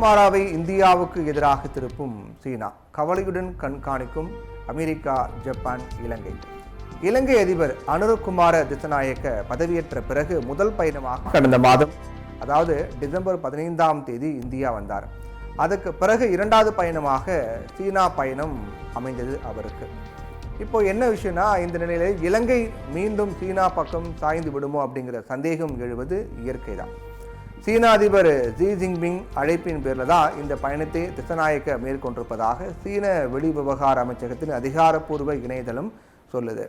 அனுரகுமாராவை இந்தியாவுக்கு எதிராக திருப்பும் சீனா, கவலையுடன் கண்காணிக்கும் அமெரிக்கா, ஜப்பான், இலங்கை. இலங்கை அதிபர் அனுரகுமார திசநாயக்க பதவியேற்ற பிறகு முதல் பயணமாக கடந்த மாதம், அதாவது டிசம்பர் 15ஆம் தேதி இந்தியா வந்தார். அதுக்கு பிறகு இரண்டாவது பயணமாக சீனா பயணம் அமைந்தது அவருக்கு. இப்போ என்ன விஷயம்னா, இந்த நிலையில இலங்கை மீண்டும் சீனா பக்கம் சாய்ந்து விடுமோ அப்படிங்கிற சந்தேகம் எழுவது இயற்கை தான். சீனா அதிபர் ஜி ஜின்பிங் அழைப்பின் பேரில் தான் இந்த பயணத்தை திசநாயக்க மேற்கொண்டிருப்பதாக சீன வெளிவிவகார அமைச்சகத்தின் அதிகாரப்பூர்வ இணையதளம் சொல்லுது.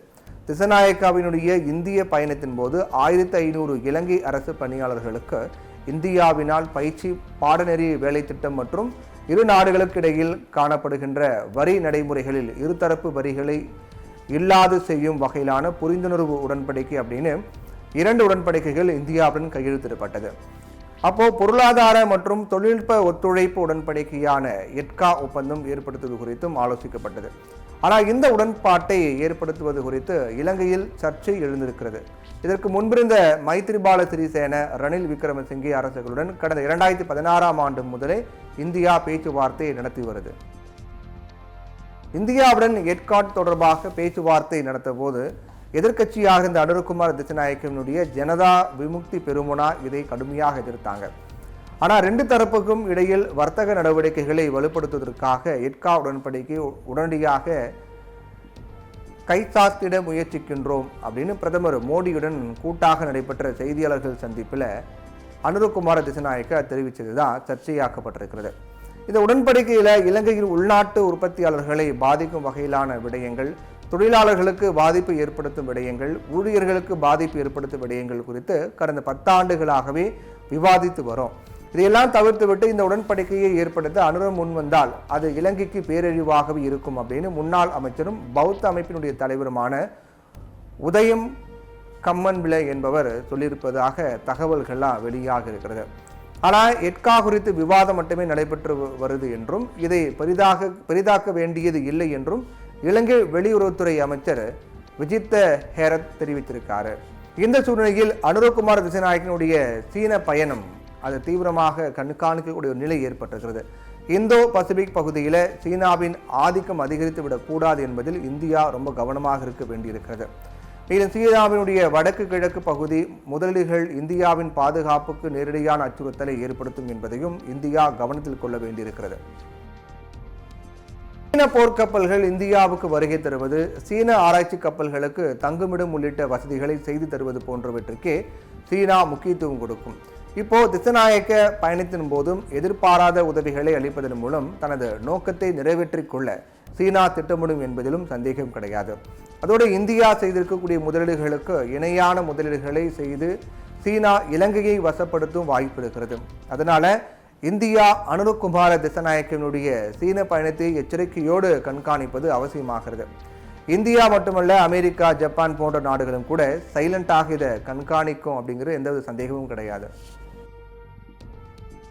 திசநாயக்காவினுடைய இந்திய பயணத்தின் போது 1500 இலங்கை அரசு பணியாளர்களுக்கு இந்தியாவினால் பயிற்சி, பாடநெறி வேலை திட்டம் மற்றும் இரு நாடுகளுக்கு இடையில் காணப்படுகின்ற வரி நடைமுறைகளில் இருதரப்பு வரிகளை இல்லாது செய்யும் வகையிலான புரிந்துணர்வு உடன்படிக்கை அப்படின்னு 2 உடன்படிக்கைகள் இந்தியாவுடன் கையெழுத்திடப்பட்டது. அப்போ பொருளாதார மற்றும் தொழில்நுட்ப ஒத்துழைப்பு உடன்படிக்கையான எட்கா ஒப்பந்தம் ஏற்படுத்துவது குறித்தும் ஆலோசிக்கப்பட்டது. ஆனால் இந்த உடன்பாட்டை ஏற்படுத்துவது குறித்து இலங்கையில் சர்ச்சை எழுந்திருக்கிறது. இதற்கு முன்பிருந்த மைத்ரிபால சிறிசேன, ரணில் விக்ரமசிங்கே அரசுகளுடன் கடந்த 2016ஆம் ஆண்டு முதலே இந்தியா பேச்சுவார்த்தை நடத்தி வருது. இந்தியாவுடன் எட்காட் தொடர்பாக பேச்சுவார்த்தை நடத்த போது எதிர்க்கட்சியாக இந்த அனுரகுமார திசநாயக்கவினுடைய ஜனதா விமுக்தி பெருமுனா இதை கடுமையாக எதிர்த்தாங்க. ஆனால் 2 தரப்புக்கும் இடையில் வர்த்தக நடவடிக்கைகளை வலுப்படுத்துவதற்காக எட்கா உடன்படிக்கை உடனடியாக கைச்சாத்திட முயற்சிக்கின்றோம் அப்படின்னு பிரதமர் மோடியுடன் கூட்டாக நடைபெற்ற செய்தியாளர்கள் சந்திப்பில் அனுரகுமார திசநாயக்க தெரிவித்தது தான் சர்ச்சையாக்கப்பட்டிருக்கிறது. இந்த உடன்படிக்கையில் இலங்கையில் உள்நாட்டு உற்பத்தியாளர்களை பாதிக்கும் வகையிலான விடயங்கள், தொழிலாளர்களுக்கு பாதிப்பு ஏற்படுத்தும் விடயங்கள், ஊழியர்களுக்கு பாதிப்பு ஏற்படுத்தும் விடயங்கள் குறித்து கடந்த 10 ஆண்டுகளாகவே விவாதித்து வரும். இதையெல்லாம் தவிர்த்துவிட்டு இந்த உடன்படிக்கையை ஏற்படுத்த அனுரம் முன்வந்தால் அது இலங்கைக்கு பேரழிவாகவே இருக்கும் அப்படின்னு முன்னாள் அமைச்சரும் பௌத்த அமைப்பினுடைய தலைவருமான உதயம் கம்மன்பிள்ளை என்பவர் சொல்லியிருப்பதாக தகவல்கள்லாம் வெளியாக இருக்கிறது. ஆனால் எட்கா குறித்து விவாதம் மட்டுமே நடைபெற்று வருது என்றும் இதை பெரிதாக்க வேண்டியது இல்லை என்றும் இலங்கை வெளியுறவுத்துறை அமைச்சர் விஜித்த ஹேரத் தெரிவித்திருக்காரு. இந்த சூழ்நிலையில் அனுரகுமார திசநாயக்கனுடைய சீன பயணம் அது தீவிரமாக கண்காணிக்கக்கூடிய ஒரு நிலை ஏற்பட்டிருக்கிறது. இந்தோ பசிபிக் பகுதியில் சீனாவின் ஆதிக்கம் அதிகரித்து விடக்கூடாது என்பதில் இந்தியா ரொம்ப கவனமாக இருக்க வேண்டியிருக்கிறது. மேலும் சீனாவினுடைய வடக்கு கிழக்கு பகுதி முதலீடுகள் இந்தியாவின் பாதுகாப்புக்கு நேரடியான அச்சுறுத்தலை ஏற்படுத்தும் என்பதையும் இந்தியா கவனத்தில் கொள்ள வேண்டியிருக்கிறது. சீன போர்க்கப்பல்கள் இந்தியாவுக்கு வருகை தருவது, சீன ஆராய்ச்சி கப்பல்களுக்கு தங்குமிடம் உள்ளிட்ட வசதிகளை செய்து தருவது போன்றவற்றுக்கே சீனா முக்கியத்துவம் கொடுக்கும். இப்போ திசநாயக்க பயணத்தின் போதும் எதிர்பாராத உதவிகளை அளிப்பதன் மூலம் தனது நோக்கத்தை நிறைவேற்றிக் கொள்ள சீனா திட்டமிடும் என்பதிலும் சந்தேகம் கிடையாது. அதோடு இந்தியா செய்திருக்கக்கூடிய முதலீடுகளுக்கு இணையான முதலீடுகளை செய்து சீனா இலங்கையை வசப்படுத்தும் வாய்ப்பு இருக்கிறது. அதனால இந்தியா அனுரகுமார திசநாயக்கனுடைய சீன பயணத்தை எச்சரிக்கையோடு கண்காணிப்பது அவசியமாகிறது. இந்தியா மட்டுமல்ல, அமெரிக்கா, ஜப்பான் போன்ற நாடுகளும் கூட சைலண்டாக இதை கண்காணிக்கும் அப்படிங்கிற எந்தவித சந்தேகமும் கிடையாது.